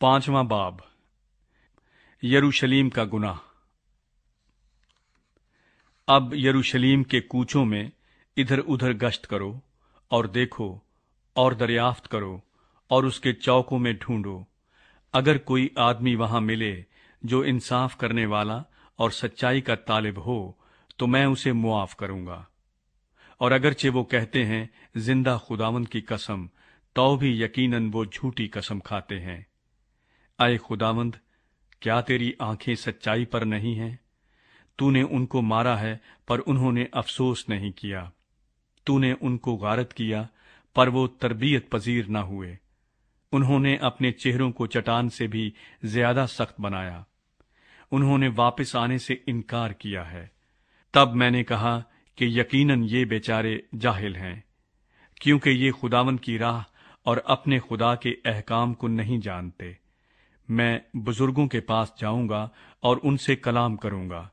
5वां बाब, यरूशलेम का गुनाह। अब यरूशलेम के कूचों में इधर उधर गश्त करो और देखो और दरियाफ्त करो और उसके चौकों में ढूंढो। अगर कोई आदमी वहां मिले जो इंसाफ करने वाला और सच्चाई का तालिब हो तो मैं उसे मुआफ करूंगा। और अगरचे वो कहते हैं जिंदा खुदावंद की कसम, तो भी यकीनन वो झूठी कसम खाते हैं। आए खुदावंद, क्या तेरी आंखें सच्चाई पर नहीं हैं? तूने उनको मारा है पर उन्होंने अफसोस नहीं किया। तूने उनको गारत किया पर वो तरबियत पजीर न हुए। उन्होंने अपने चेहरों को चट्टान से भी ज्यादा सख्त बनाया। उन्होंने वापस आने से इनकार किया है। तब मैंने कहा कि यकीनन ये बेचारे जाहिल हैं, क्योंकि ये खुदावंद की राह और अपने खुदा के अहकाम को नहीं जानते। मैं बुजुर्गों के पास जाऊंगा और उनसे कलाम करूंगा,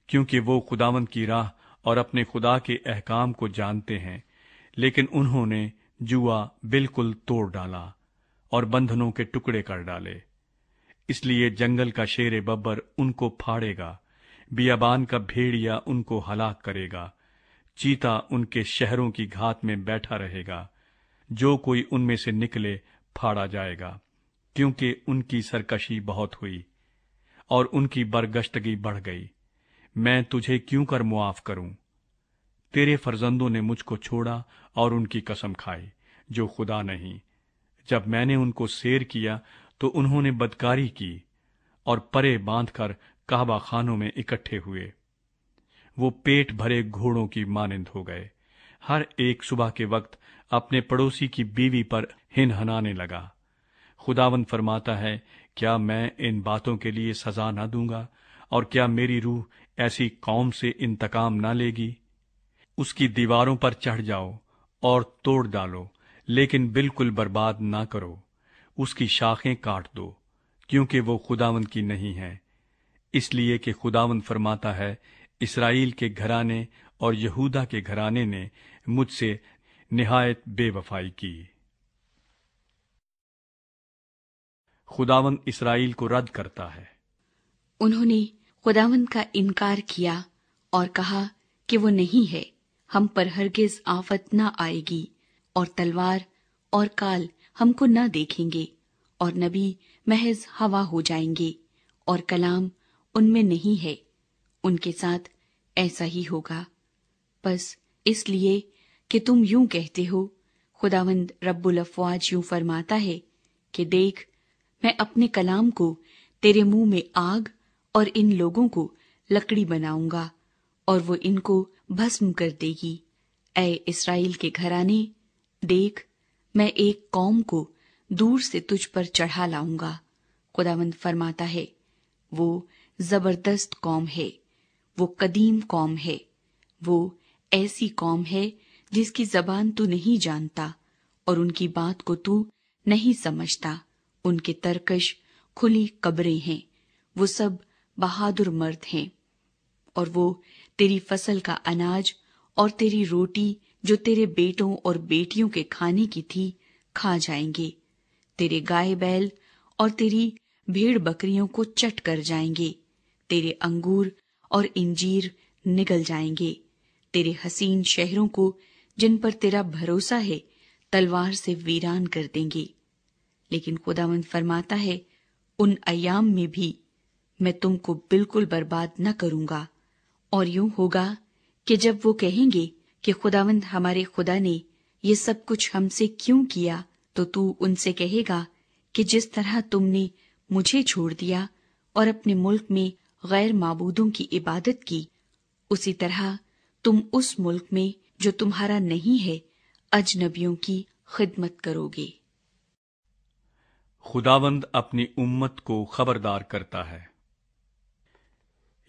क्योंकि वो खुदावंद की राह और अपने खुदा के अहकाम को जानते हैं। लेकिन उन्होंने जुआ बिल्कुल तोड़ डाला और बंधनों के टुकड़े कर डाले। इसलिए जंगल का शेर बब्बर उनको फाड़ेगा, बियाबान का भेड़िया उनको हलाक करेगा। चीता उनके शहरों की घात में बैठा रहेगा। जो कोई उनमें से निकले फाड़ा जाएगा, क्योंकि उनकी सरकशी बहुत हुई और उनकी बरगश्तगी बढ़ गई। मैं तुझे क्यों कर मुआफ करूं? तेरे फर्जंदों ने मुझको छोड़ा और उनकी कसम खाई जो खुदा नहीं। जब मैंने उनको सेर किया तो उन्होंने बदकारी की और परे बांधकर कहबा खानों में इकट्ठे हुए। वो पेट भरे घोड़ों की मानिंद हो गए। हर एक सुबह के वक्त अपने पड़ोसी की बीवी पर हिनहनाने लगा। खुदावंद फरमाता है, क्या मैं इन बातों के लिए सजा न दूंगा? और क्या मेरी रूह ऐसी कौम से इंतकाम न लेगी? उसकी दीवारों पर चढ़ जाओ और तोड़ डालो, लेकिन बिल्कुल बर्बाद ना करो। उसकी शाखें काट दो, क्योंकि वो खुदावंद की नहीं है। इसलिए कि खुदावंद फरमाता है, इस्राएल के घराने और यहूदा के घराने ने मुझसे निहायत बेवफाई की। खुदावंद इस्राएल को रद्द करता है। उन्होंने खुदावंद का इनकार किया और कहा कि वो नहीं है, हम पर हरगिज आफत न आएगी, और तलवार और काल हमको न देखेंगे, और नबी महज हवा हो जाएंगे, और कलाम उनमें नहीं है। उनके साथ ऐसा ही होगा। बस इसलिए कि तुम यूं कहते हो, खुदावंद रब्बुल अफ़वाज यूं फरमाता है कि देख, मैं अपने कलाम को तेरे मुंह में आग और इन लोगों को लकड़ी बनाऊंगा, और वो इनको भस्म कर देगी। ऐ इस्राएल के घराने, देख, मैं एक कौम को दूर से तुझ पर चढ़ा लाऊंगा। खुदावंद फरमाता है, वो जबरदस्त कौम है, वो कदीम कौम है, वो ऐसी कौम है जिसकी जबान तू नहीं जानता और उनकी बात को तू नहीं समझता। उनके तरकश खुली कब्रें हैं, वो सब बहादुर मर्द हैं, और वो तेरी फसल का अनाज और तेरी रोटी जो तेरे बेटों और बेटियों के खाने की थी खा जाएंगे। तेरे गाय बैल और तेरी भेड़ बकरियों को चट कर जाएंगे। तेरे अंगूर और इंजीर निगल जाएंगे। तेरे हसीन शहरों को जिन पर तेरा भरोसा है तलवार से वीरान कर देंगे। लेकिन खुदावंद फरमाता है, उन अय्याम में भी मैं तुमको बिल्कुल बर्बाद न करूंगा। और यूं होगा कि जब वो कहेंगे कि खुदावंद हमारे खुदा ने ये सब कुछ हमसे क्यों किया, तो तू उनसे कहेगा कि जिस तरह तुमने मुझे छोड़ दिया और अपने मुल्क में गैर माबूदों की इबादत की, उसी तरह तुम उस मुल्क में जो तुम्हारा नहीं है अजनबियों की खिदमत करोगे। खुदावंद अपनी उम्मत को खबरदार करता है।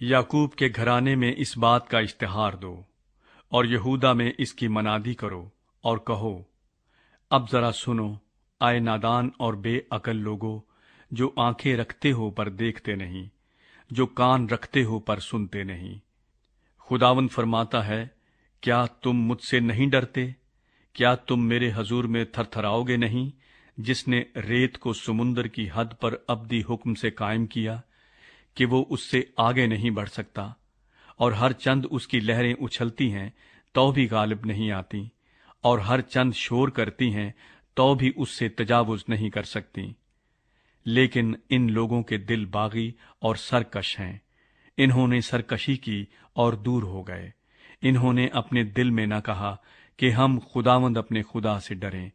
याकूब के घराने में इस बात का इश्तिहार दो और यहूदा में इसकी मनादी करो और कहो, अब जरा सुनो, आए नादान और बेअकल लोगो, जो आंखें रखते हो पर देखते नहीं, जो कान रखते हो पर सुनते नहीं। खुदावंद फरमाता है, क्या तुम मुझसे नहीं डरते? क्या तुम मेरे हजूर में थरथराओगे नहीं جس نے ریت کو سمندر کی حد پر ابدی حکم سے قائم کیا کہ وہ اس سے آگے نہیں بڑھ سکتا، اور ہر چند اس کی لہریں اچھلتی ہیں تو بھی غالب نہیں آتی، اور ہر چند شور کرتی ہیں تو بھی اس سے تجاوز نہیں کر سکتی۔ لیکن ان لوگوں کے دل باغی اور سرکش ہیں، انہوں نے سرکشی کی اور دور ہو گئے۔ انہوں نے اپنے دل میں نہ کہا کہ ہم خداوند اپنے خدا سے ڈریں،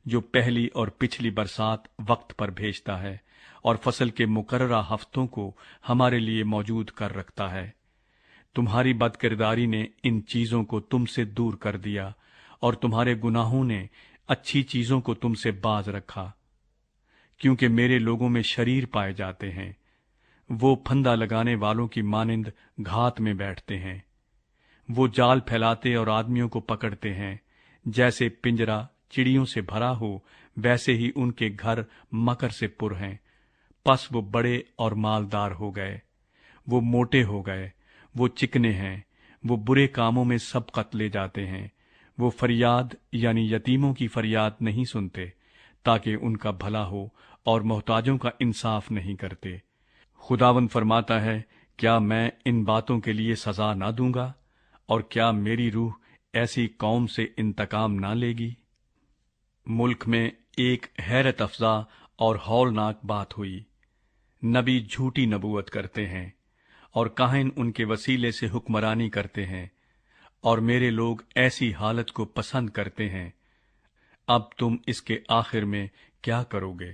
جو پہلی اور پچھلی برسات وقت پر بھیجتا ہے اور فصل کے مقررہ ہفتوں کو ہمارے لیے موجود کر رکھتا ہے۔ تمہاری بد کرداری نے ان چیزوں کو تم سے دور کر دیا، اور تمہارے گناہوں نے اچھی چیزوں کو تم سے باز رکھا۔ کیونکہ میرے لوگوں میں شریر پائے جاتے ہیں، وہ پھندا لگانے والوں کی مانند گھات میں بیٹھتے ہیں۔ وہ جال پھیلاتے اور آدمیوں کو پکڑتے ہیں، جیسے پنجرا چڑیوں سے بھرا ہو ویسے ہی ان کے گھر مکر سے پر ہیں۔ پس وہ بڑے اور مالدار ہو گئے، وہ موٹے ہو گئے، وہ چکنے ہیں، وہ برے کاموں میں سبقت لے جاتے ہیں۔ وہ فریاد یعنی یتیموں کی فریاد نہیں سنتے تاکہ ان کا بھلا ہو، اور محتاجوں کا انصاف نہیں کرتے۔ خداوند فرماتا ہے، کیا میں ان باتوں کے لیے سزا نہ دوں گا؟ اور کیا میری روح ایسی قوم سے انتقام نہ لے گی؟ ملک میں ایک حیرت افزا اور ہولناک بات ہوئی۔ نبی جھوٹی نبوت کرتے ہیں، اور کاہن ان کے وسیلے سے حکمرانی کرتے ہیں، اور میرے لوگ ایسی حالت کو پسند کرتے ہیں۔ اب تم اس کے آخر میں کیا کرو گے؟